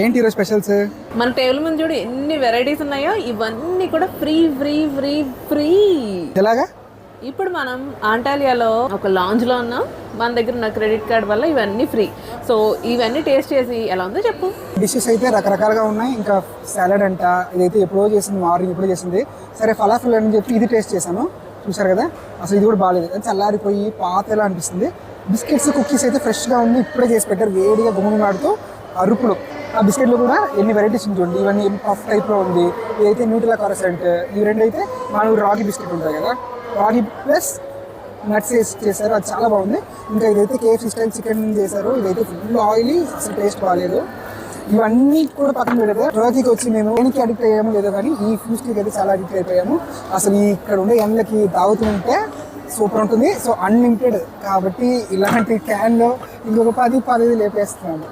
ఏంటి ఈరోజు స్పెషల్స్? మన టేబుల్ మీద చూడు ఎన్ని వెరైటీస్ ఉన్నాయో. ఇవన్నీ కూడా ఫ్రీ ఫ్రీ ఫ్రీ ఫ్రీ. ఎలాగా? ఇప్పుడు మనం ఆంటాలియాలో ఒక లాంజ్ లో ఉన్నాం. మన దగ్గర ఉన్న క్రెడిట్ కార్డ్ వల్ల ఇవన్నీ ఫ్రీ. సో ఇవన్నీ టేస్ట్ చేసి ఎలా ఉందో చెప్పు. డిషెస్ అయితే రకరకాలుగా ఉన్నాయి. ఇంకా సాలడ్ అంట, ఇదైతే ఎప్పుడో చేసింది, మార్నింగ్ ఎప్పుడో చేసింది. సరే ఫలాఫల్ అని చెప్పి ఇది టేస్ట్ చేశాను. చూసారు కదా, అసలు ఇది కూడా బాగాలేదు, అది చల్లారిపోయి పాతలా అనిపిస్తుంది. బిస్కెట్స్ కుకీస్ అయితే ఫ్రెష్గా ఉంది, ఇప్పుడే చేసి పెట్టారు, వేడిగా గుమ్మగుమాడుతూ అరుపులు. ఆ బిస్కెట్లు కూడా ఎన్ని వెరైటీస్ ఉంటుంది. ఇవన్నీ పఫ్ టైప్లో ఉంది. ఇదైతే న్యూట్రిలా కరసెంట్. ఇవి రెండు అయితే మన రాగి బిస్కెట్ ఉంటాయి కదా, రాగి ప్లస్ నట్స్ వేసి చేశారు, అది చాలా బాగుంది. ఇంకా ఇదైతే కేఎఫ్సీ స్టైల్ చికెన్ చేశారు. ఇదైతే ఫుల్ ఆయిలీ, అసలు టేస్ట్ బాగాలేదు. ఇవన్నీ కూడా పక్కన పెడితే టర్కీకి వచ్చి మేము దేనికి అడిక్ట్ అయ్యాము లేదో కానీ ఈ ఫీస్ట్కి అయితే చాలా అడిక్ట్ అయిపోయాము. అసలు ఇక్కడ ఉండే ఎండలకి తాగుతుంటే సూపర్ ఉంటుంది. సో అన్లిమిటెడ్ కాబట్టి ఇలాంటి క్యాన్లో ఇంకొక 10 లేపేస్తున్నాము.